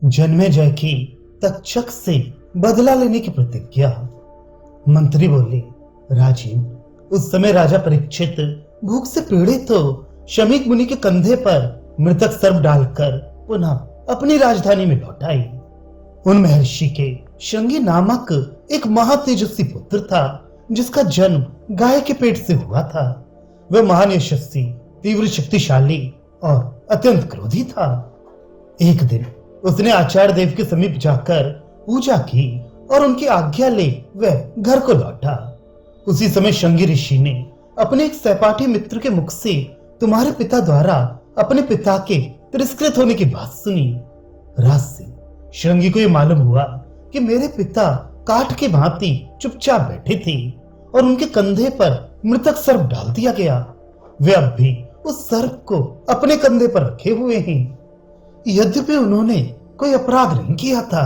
जन्मेजय की तक्षक से बदला लेने की प्रतिज्ञा। मंत्री बोले, राजीव, उस समय राजा परीक्षित भूख से पीड़ित हो शमीक मुनि के कंधे पर मृतक सर्प डालकर पुनः अपनी राजधानी में लौट आई। उन महर्षि के शंगी नामक एक महातेजस्वी पुत्र था जिसका जन्म गाय के पेट से हुआ था। वह महान यशस्वी, तीव्र शक्तिशाली और अत्यंत क्रोधी था। एक दिन उसने आचार्य देव के समीप जाकर पूजा की और उनकी आज्ञा ले वह घर को लौटा। उसी समय शंगी ऋषि ने अपने एक सहपाठी मित्र के मुख से तुम्हारे पिता द्वारा अपने पिता के तिरस्कृत होने की बात सुनी। रात से शंगी को यह मालूम हुआ कि मेरे पिता काठ के भांति चुपचाप बैठे थे और उनके कंधे पर मृतक सर्प डाल दिया गया। वे अब भी उस सर्प को अपने कंधे पर रखे हुए हैं। यद्यपि उन्होंने कोई अपराध नहीं किया था।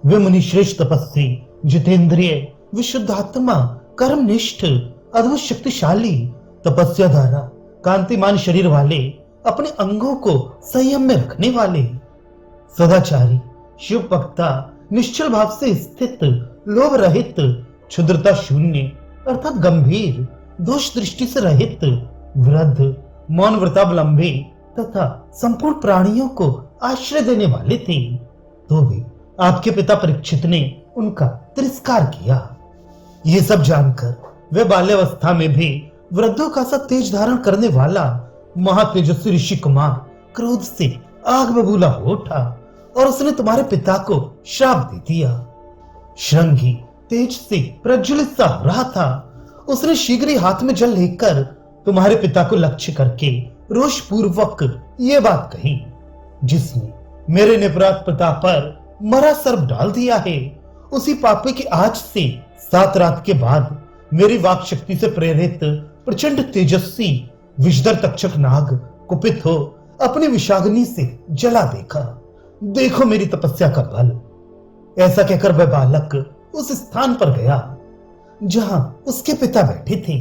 वे मुनिश्रेष्ठ तपस्वी, जितेंद्रिय, विशुद्धात्मा, कर्मनिष्ठ, अद्भुत शक्तिशाली, तपस्या द्वारा कांतिमान शरीर वाले, अपने अंगों को संयम में रखने वाले, सदाचारी, शिव भक्ता, निश्चल भाव से स्थित, लोभ रहित, क्षुद्रता शून्य अर्थात गंभीर, दोष दृष्टि से रहित, वृद्ध, मौन व्रतावलंबी तथा संपूर्ण प्राणियों को आश्रय देने वाले थे। तो भी आपके पिता परीक्षित ने उनका तिरस्कार किया। ये सब जानकर वे बाल्यावस्था में भी वृद्धों का सा तेज धारण करने वाला महातेजस्वी ऋषि कुमार क्रोध से आग बबूला हो उठा और उसने तुम्हारे पिता को श्राप दे दिया। श्रृंगी तेज से प्रज्वलित सा हो रहा था। उसने शीघ्र ही हाथ में जल लेकर तुम्हारे पिता को लक्ष्य करके रोष पूर्वक ये बात कही, जिसने मेरे निपराध पिता पर मरा सर्प डाल दिया है, उसी पापी की आज से 7 रात के बाद मेरी वाक शक्ति से प्रेरित प्रचंड तेजस्वी विषधर तक्षक नाग कुपित हो अपनी विषाग्नि से जला देखा। देखो मेरी तपस्या का बल। ऐसा कहकर वह बालक उस स्थान पर गया जहां उसके पिता बैठे थे।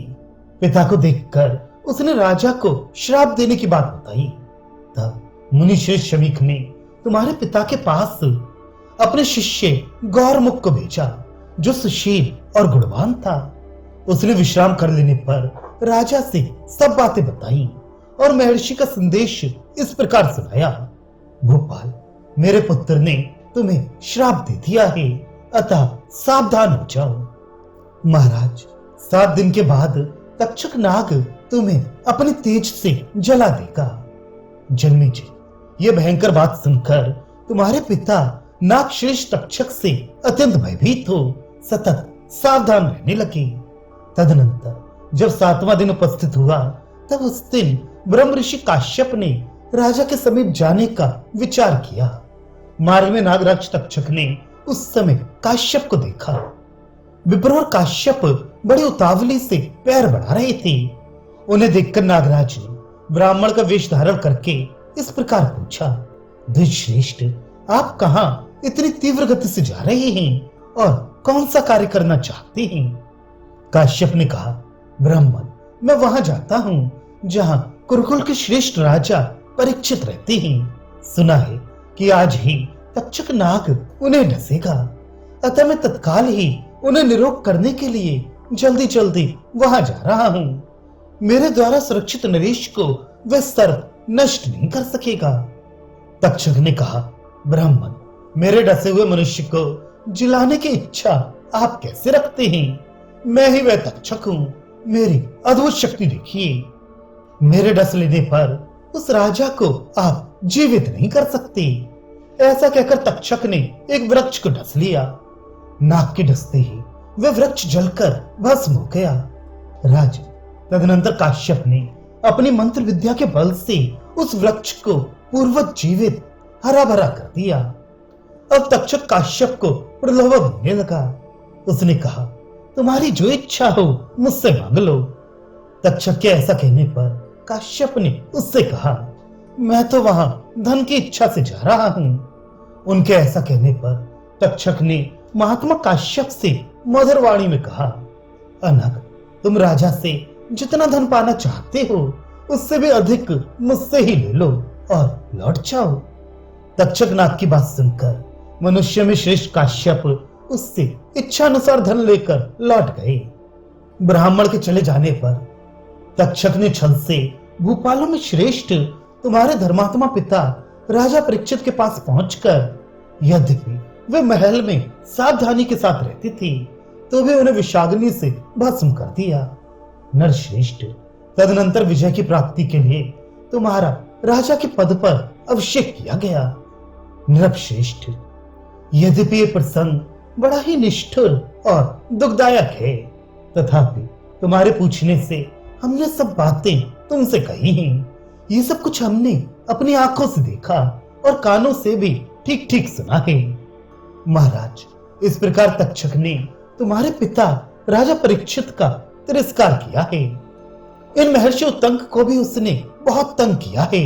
पिता को देखकर उसने राजा को श्राप देने की बात बताई। तब मुनिश्रेष्ठ शमीक ने तुम्हारे पिता के पास अपने शिष्य गौरमुख को भेजा, जो सुशील और गुणवान था। उसने विश्राम कर लेने पर राजा से सब बातें बताई और महर्षि का संदेश इस प्रकार सुनाया। भोपाल, मेरे पुत्र ने तुम्हें श्राप दे दिया है, अतः सावधान हो जाओ। महाराज, 7 दिन के बाद तक्षक नाग तुम्हें अपने तेज से जला देगा। जन्मेजय, यह भयंकर बात सुनकर तुम्हारे पिता नागश्रेष्ठ तक्षक से अत्यंत भयभीत हो सतत सावधान रहने लगे। तदनंतर जब 7वां दिन उपस्थित हुआ, तब उस दिन ब्रह्म ऋषि काश्यप ने राजा के समीप जाने का विचार किया। मार्ग में नागराज तक्षक ने उस समय काश्यप को देखा। विप्र और काश्यप बड़ी उतावली से पैर बढ़ा रहे थे। उन्हें देखकर नागराज ने ब्राह्मण का वेश धारण करके इस प्रकार पूछा, द्विजश्रेष्ठ, आप कहां इतनी तीव्र गति से जा रहे हैं और कौन सा कार्य करना चाहते हैं? काश्यप ने कहा, ब्राह्मण, मैं वहां जाता हूं जहां कुरुकुल के श्रेष्ठ राजा परीक्षित रहते हैं। सुना है कि आज ही तक्षक नाग उन्हें डसेगा, अतः मैं तत्काल ही उन्हें निरोग करने के लिए जल्दी जल्दी वहां जा रहा हूं। मेरे द्वारा सुरक्षित नरेश को वह सर्प नष्ट नहीं कर सकेगा। तक्षक ने कहा, ब्राह्मण, मेरे डसे हुए मनुष्य को जिलाने की इच्छा आप कैसे रखते हैं? मैं ही वह तक्षक हूं, मेरी अद्भुत शक्ति देखिए। मेरे डस लेने पर उस राजा को आप जीवित नहीं कर सकते। ऐसा कहकर तक्षक ने एक वृक्ष को डस लिया। नाग के डसते ही वह वृक्ष जलकर भस्म हो गया। राज, तदनंतर काश्यप ने अपनी मंत्र विद्या के बल से उस वृक्ष को पूर्ववत जीवित हरा भरा कर दिया। अब तक्षक काश्यप को प्रलोभन देने लगा। उसने कहा, तुम्हारी जो इच्छा हो मुझसे मांग लो। तक्षक के ऐसा कहने पर काश्यप ने उससे कहा, मैं तो वहां धन की इच्छा से जा रहा हूं। उनके ऐसा कहने पर तक्षक ने महात्मा काश्यप से मधुर वाणी में कहा, अनग, तुम राजा से जितना धन पाना चाहते हो उससे भी अधिक मुझसे ही ले लो और लौट जाओ। तक्षकनाथ की बात सुनकर मनुष्य में श्रेष्ठ काश्यप उससे इच्छानुसार धन लेकर लौट गए। ब्राह्मण के चले जाने पर तक्षक ने छल से भूपालों में श्रेष्ठ तुम्हारे धर्मात्मा पिता राजा परीक्षित के पास पहुंचकर, यद्यपि वे महल में सावधानी के साथ रहती थी, तो भी उन्हें विषाग्नि से भस्म कर दिया। नरश्रेष्ठ, तदनंतर विजय की प्राप्ति के लिए तुम्हारा राजा के पद पर अभिषेक किया गया। नृपश्रेष्ठ, यद्यपि ये प्रसंग बड़ा ही निष्ठुर और दुखदायक है, तथापि तुम्हारे पूछने से हमने सब बातें तुमसे कही हैं। ये सब कुछ हमने अपनी आंखों से देखा और कानों से भी ठीक ठीक सुना है। महाराज, इस प्रकार तक्षक ने तुम्हारे पिता राजा परीक्षित का तिरस्कार किया है। इन महर्षि उत्तंक को भी उसने बहुत तंग किया है।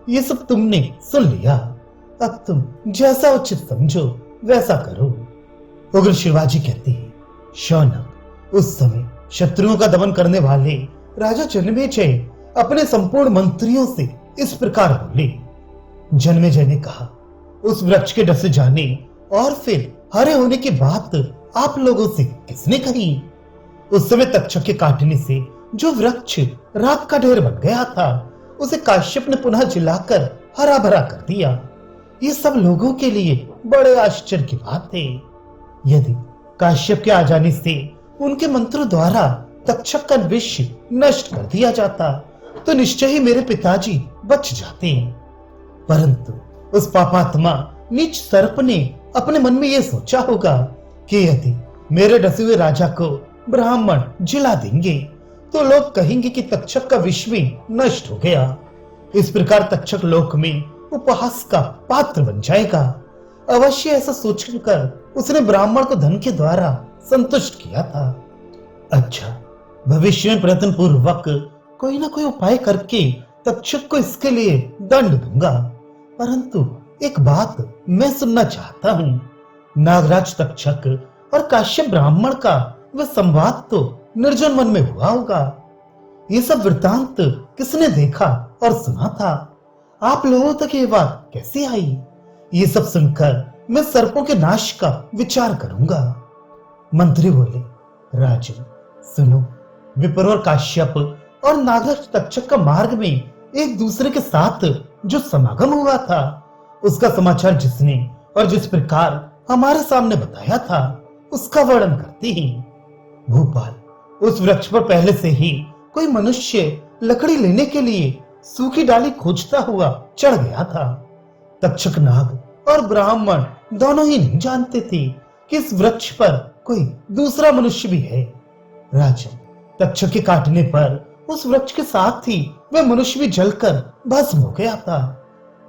ये सब तुमने सुन लिया। अब तुम जैसा उचित समझो वैसा करो। उग्र शिवाजी कहते हैं, शौनक, उस समय शत्रुओं का दमन करने वाले राजा जन्मेजय अपने संपूर्ण मंत्रियों से इस प्रकार बोले। जन्मेजय ने कहा, उस वृक्ष के डसे जाने और फिर हरे होने की बात आप लोगों से किसने कही? उस समय तक्षक के काटने से जो वृक्ष राख का ढेर बन गया था, उसे काश्यप ने पुनः जिलाकर हरा भरा कर दिया। ये सब लोगों के लिए बड़े आश्चर्य की बात है। यदि काश्यप के आ जाने से उनके मंत्रों द्वारा तक्षक का विष नष्ट कर दिया जाता, तो निश्चय ही मेरे पिताजी बच जाते। परंतु उस पापात्मा नीच सर्प ने अपने मन में यह सोचा होगा कि यदि मेरे डसे हुए राजा को ब्राह्मण जिला देंगे, तो लोग कहेंगे कि तक्षक का विष भी नष्ट हो गया। इस प्रकार तक्षक लोक में उपहास का पात्र बन जाएगा। अवश्य ऐसा सोचकर उसने ब्राह्मण को धन के द्वारा संतुष्ट किया था। अच्छा, भविष्य में प्रयत्न पूर्वक कोई ना कोई उपाय करके तक्षक को इसके लिए दंड दूंगा। परंतु एक बात मैं सुनना चाहता हूँ। नागराज तक्षक और काश्यप ब्राह्मण का वह संवाद तो निर्जन मन में हुआ होगा। ये सब वृतांत किसने देखा और सुना था? आप लोगों तक ये बात कैसे आई? ये सब सुनकर मैं सर्पों के नाश का विचार करूंगा। मंत्री बोले, राजन सुनो, विप्र और काश्यप और नागराज तक्षक का मार्ग में एक दूसरे के साथ जो समागम हुआ था, उसका समाचार जिसने और जिस प्रकार हमारे सामने बताया था, उसका वर्णन करते हैं। भूपाल, उस वृक्ष पर पहले से ही कोई मनुष्य लकड़ी लेने के लिए सूखी डाली खोजता हुआ चढ़ गया था। तक्षक नाग और ब्राह्मण दोनों ही नहीं जानते थे कि इस वृक्ष पर कोई दूसरा मनुष्य भी है। राजन, तक्षक के काटने पर उस वृक्ष के साथ ही वह मनुष्य भी जलकर भस्म हो गया था।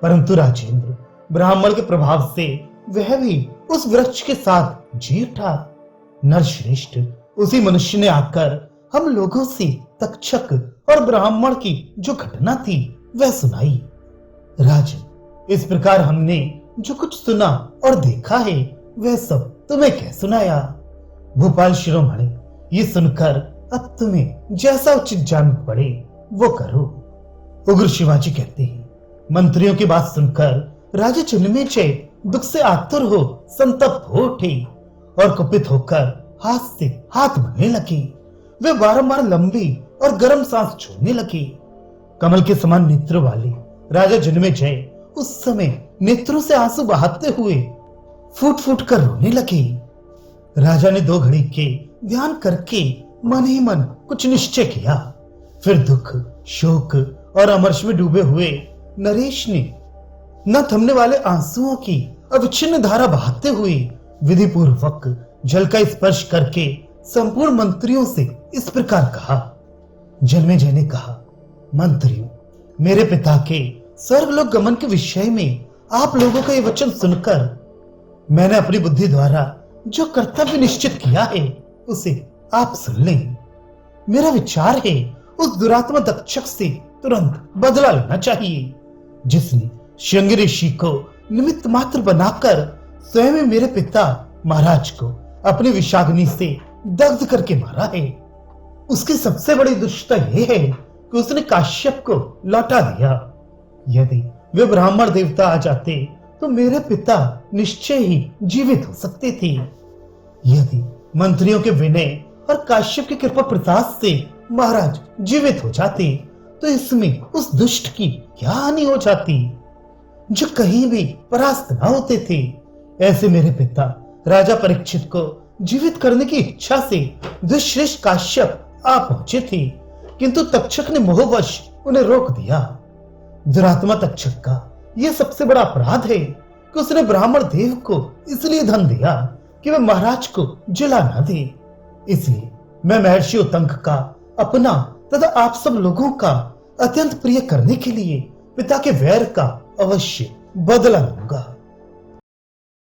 परंतु राजेंद्र, ब्राह्मण के प्रभाव से वह भी उस वृक्ष के साथ जी उठा। नरश्रेष्ठ, उसी मनुष्य ने आकर हम लोगों से तक्षक और ब्राह्मण की जो घटना थी वह सुनाई। राजन, इस प्रकार हमने जो कुछ सुना और देखा है वह सब तुम्हें कह सुनाया। भोपाल शिरोमणि, ये सुनकर अब तुम्हें जैसा उचित जान पड़े वो करो। उग्र शिवाजी कहते हैं, मंत्रियों की बात सुनकर राजा जन्मेजय दुख से आतुर हो संतप्त हो उठे और कुपित होकर हाथ से हाथ मलने लगे। वे बारंबार लंबी और गर्म सांस छोड़ने लगे। कमल के समान नेत्र वाले राजा जन्मेजय उस समय नेत्रों से आंसू बहाते हुए फूट फूट कर रोने लगे। राजा ने 2 घड़ी के ध्यान करके मन ही मन कुछ निश्चय किया। फिर दुख, शोक और अमर्ष में डूबे हुए नरेश ने न थमने वाले आंसुओं की अविच्छिन्न धारा बहाते हुए विधि पूर्वक जल का स्पर्श करके संपूर्ण मंत्रियों से इस प्रकार कहा। जन्मेजय ने कहा, मंत्रियों, मेरे पिता के स्वर्गलोक गमन के विषय में आप लोगों का ये वचन सुनकर मैंने अपनी बुद्धि द्वारा जो कर्तव्य निश्चित किया है उसे आप सुन लें। मेरा विचार है उस दुरात्मा तक्षक से तुरंत बदला लेना चाहिए, जिसने श्रृंगी ऋषि को निमित्त मात्र बनाकर स्वयं मेरे पिता महाराज को अपनी विषाग्नि से दग्ध करके मारा है। उसकी सबसे बड़ी दुष्टता यह है कि उसने काश्यप को लौटा दिया। यदि वे ब्राह्मण देवता आ जाते तो मेरे पिता निश्चय ही जीवित हो सकते थे। यदि मंत्रियों के विनय और काश्यप की कृपा प्रसाद से महाराज जीवित हो जाते तो इसमें उस दुष्ट की क्या हानि हो जाती जो कहीं भी परास्त न होते थे। ऐसे मेरे पिता राजा परीक्षित को जीवित करने की इच्छा से दुष्श्रेष्ठ काश्यप आ पहुंचे थे, किंतु तक्षक ने मोहवश उन्हें रोक दिया। दुरात्मा तक्षक का यह सबसे बड़ा अपराध है कि उसने ब्राह्मण देव को इसलिए धन दिया कि वह महाराज को जला न दे। इसलिए मैं महर्षि उतंक का अपना तथा आप सब लोगों का अत्यंत प्रिय करने के लिए पिता के वैर का अवश्य बदला लूंगा।